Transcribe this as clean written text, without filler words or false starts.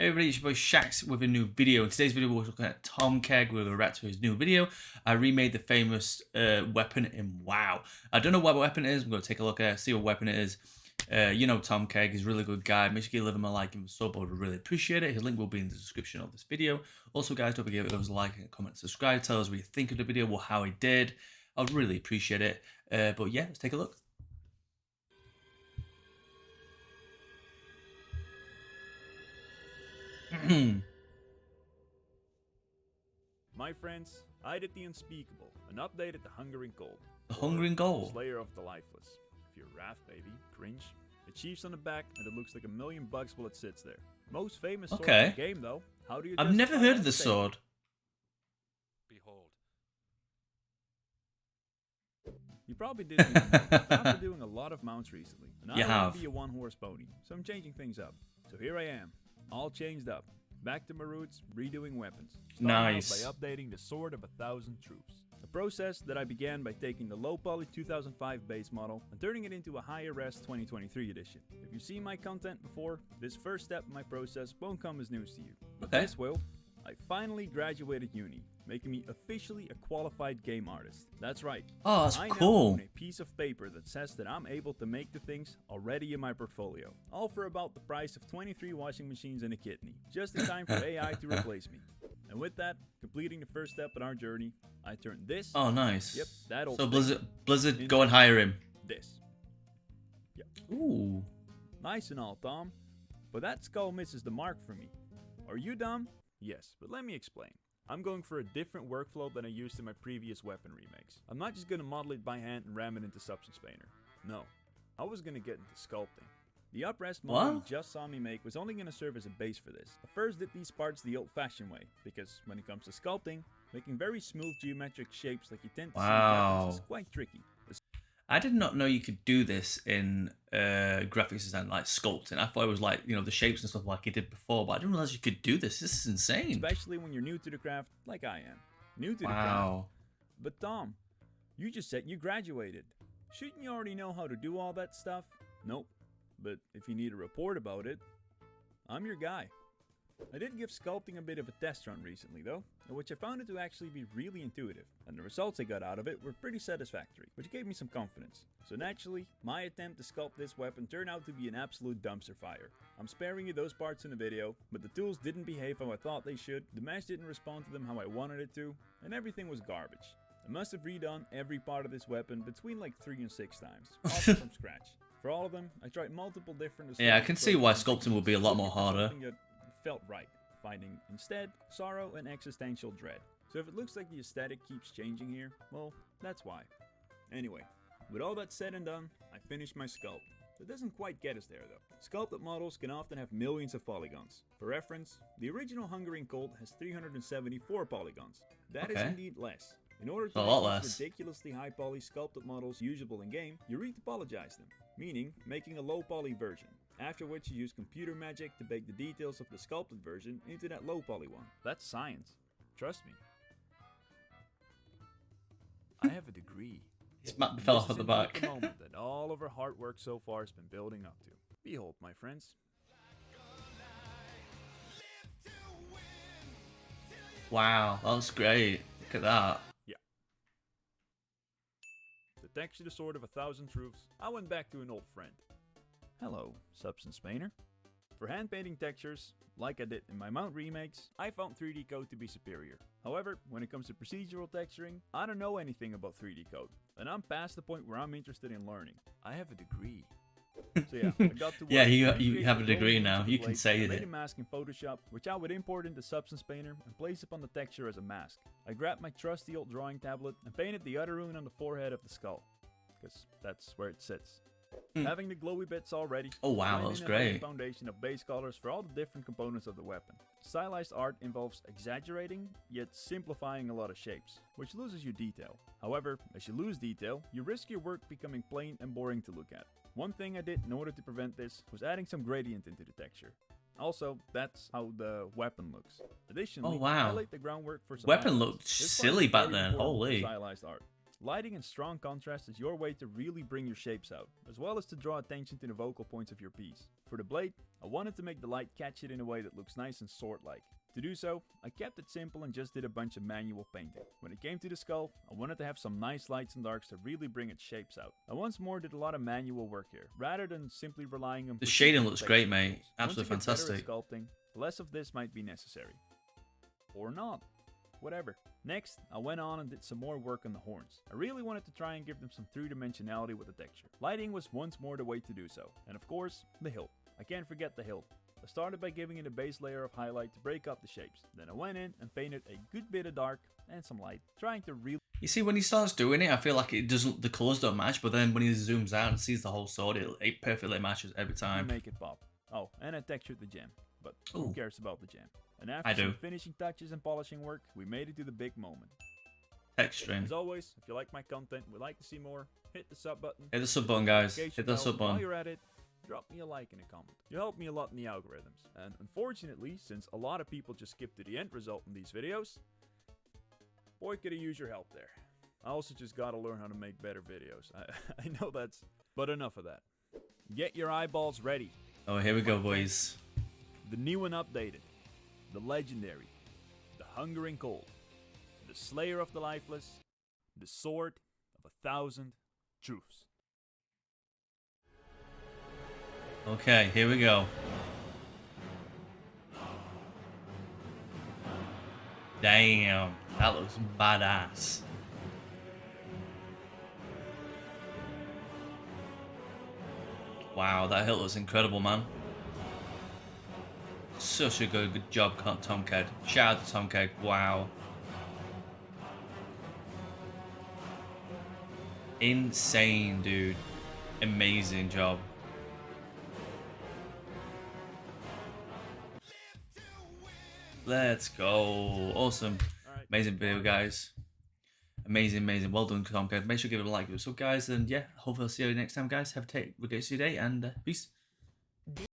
Hey everybody, it's your boy Shax with a new video. In today's video, we're looking at Tom Keg with a react to his new video. I remade the famous weapon in WoW. I don't know what weapon it is. I'm going to take a look at it, see what weapon it is. You know Tom Keg, he's a really good guy. Make sure you give him a like and sub. I would really appreciate it. His link will be in the description of this video. Also, guys, don't forget to give us a like, and comment, subscribe. Tell us what you think of the video, or how he did. I'd really appreciate it. But yeah, let's take a look. My friends, I did the unspeakable and updated the Hungering Cold. The Hungering Cold? Slayer of the Lifeless. If you're Wrath, baby, cringe. The chief's on the back and it looks like $1,000,000 while it sits there. Most famous sword in the game though. How do you I've never heard of the sword. Behold. You probably didn't even know. I've been doing a lot of mounts recently. And I don't want to be a one-horse pony, so I'm changing things up. So here I am, all changed up. Back to my roots, redoing weapons. Nice. By updating the Sword of 1,000 Truths. A process that I began by taking the low poly 2005 base model and turning it into a higher res 2023 edition. If you've seen my content before, this first step in my process won't come as news to you. But this will. I finally graduated uni, making me officially a qualified game artist. That's right. Oh, that's I cool. now own a piece of paper that says that I'm able to make the things already in my portfolio. All for about the price of 23 washing machines and a kidney. Just in time for AI to replace me. And with that, completing the first step in our journey, I turned this. Oh, nice. Yep, that old. So Blizzard, go and hire him. This. Yep. Ooh. Nice and all, Tom. But that skull misses the mark for me. Are you dumb? Yes, but let me explain. I'm going for a different workflow than I used in my previous weapon remakes. I'm not just gonna model it by hand and ram it into Substance Painter. No, I was gonna get into sculpting. The up-res model you just saw me make was only gonna serve as a base for this. I first did these parts the old-fashioned way, because when it comes to sculpting, making very smooth geometric shapes like you tend to see in weapons is quite tricky. I did not know you could do this in graphics design, like sculpting. I thought it was like, you know, the shapes and stuff like you did before, but I didn't realize you could do this. This is insane. Especially when you're new to the craft, like I am. New to the craft. But Tom, you just said you graduated. Shouldn't you already know how to do all that stuff? Nope. But if you need a report about it, I'm your guy. I did give sculpting a bit of a test run recently though, in which I found it to actually be really intuitive, and the results I got out of it were pretty satisfactory, which gave me some confidence. So naturally, my attempt to sculpt this weapon turned out to be an absolute dumpster fire. I'm sparing you those parts in the video, but the tools didn't behave how I thought they should, the mesh didn't respond to them how I wanted it to, and everything was garbage. I must have redone every part of this weapon between like 3 and 6 times, all from scratch. For all of them, I tried multiple different... Yeah, I can see why sculpting would be a lot more harder. Felt right, finding instead sorrow and existential dread. So if it looks like the aesthetic keeps changing here, well, that's why. Anyway, with all that said and done, I finished my sculpt. It doesn't quite get us there though. Sculpted models can often have millions of polygons. For reference, the original Hungering Cold has 374 polygons. That is indeed less. In order to make these ridiculously high poly sculpted models usable in game, you retopologize them, meaning making a low poly version. After which you use computer magic to bake the details of the sculpted version into that low poly one. That's science. Trust me. I have a degree. His map fell off at the back. The moment that all of our hard work so far has been building up to. Behold, my friends. Wow, that was great. Look at that. Yeah. To texture the Sword of 1,000 Truths, I went back to an old friend. Hello, Substance Painter. For hand painting textures, like I did in my mount remakes, I found 3D code to be superior. However, when it comes to procedural texturing, I don't know anything about 3D code, and I'm past the point where I'm interested in learning. I have a degree. So yeah, I got to work. Yeah, you have a degree now. You can say it. I made a mask in Photoshop, which I would import into Substance Painter and place upon the texture as a mask. I grabbed my trusty old drawing tablet and painted the other rune on the forehead of the skull, because that's where it sits. Having the glowy bits already. Oh wow, that was great. Foundation of base colors for all the different components of the weapon. Stylized art involves exaggerating, yet simplifying a lot of shapes, which loses you detail. However, as you lose detail, you risk your work becoming plain and boring to look at. One thing I did in order to prevent this was adding some gradient into the texture. Also, that's how the weapon looks. Additionally, I laid the groundwork for some weapon looked silly back then. Holy. Stylized art. Lighting and strong contrast is your way to really bring your shapes out, as well as to draw attention to the vocal points of your piece. For the blade, I wanted to make the light catch it in a way that looks nice and sword-like. To do so, I kept it simple and just did a bunch of manual painting. When it came to the skull, I wanted to have some nice lights and darks to really bring its shapes out. I once more did a lot of manual work here, rather than simply relying on... The shading looks great, mate. Absolutely fantastic. Sculpting, less of this might be necessary. Or not. Whatever. Next, I went on and did some more work on the horns. I really wanted to try and give them some three-dimensionality with the texture. Lighting was once more the way to do so. And of course, the hilt. I can't forget the hilt. I started by giving it a base layer of highlight to break up the shapes. Then I went in and painted a good bit of dark and some light, trying to really... You see, when he starts doing it, I feel like it doesn't, the colours don't match, but then when he zooms out and sees the whole sword, it perfectly matches every time. Make it pop. Oh, and I textured the gem. But who cares about the gem? And I after do. some finishing touches and polishing work, we made it to the big moment. Texturing. As always, if you like my content and would like to see more, hit the sub button. Hit the sub button, guys. Hit the sub button. While you're at it, drop me a like and a comment. You help me a lot in the algorithms. And unfortunately, since a lot of people just skip to the end result in these videos, boy, could I use your help there. I also just gotta learn how to make better videos. I know that's... But enough of that. Get your eyeballs ready. Oh, here we go, boys. The new and updated. The legendary. The hungering cold. The slayer of the lifeless. The sword of 1,000 truths. Okay, here we go. Damn, that looks badass. Wow, that hilt looks incredible, man. Such a good job, Tom Keg. Shout out to Tom Keg. Wow. Insane, dude. Amazing job. Let's go. Awesome. Amazing video, guys. Amazing. Well done, Tom Keg. Make sure to give it a like. So, guys, and yeah, hopefully I'll see you next time, guys. Have a great day, and peace.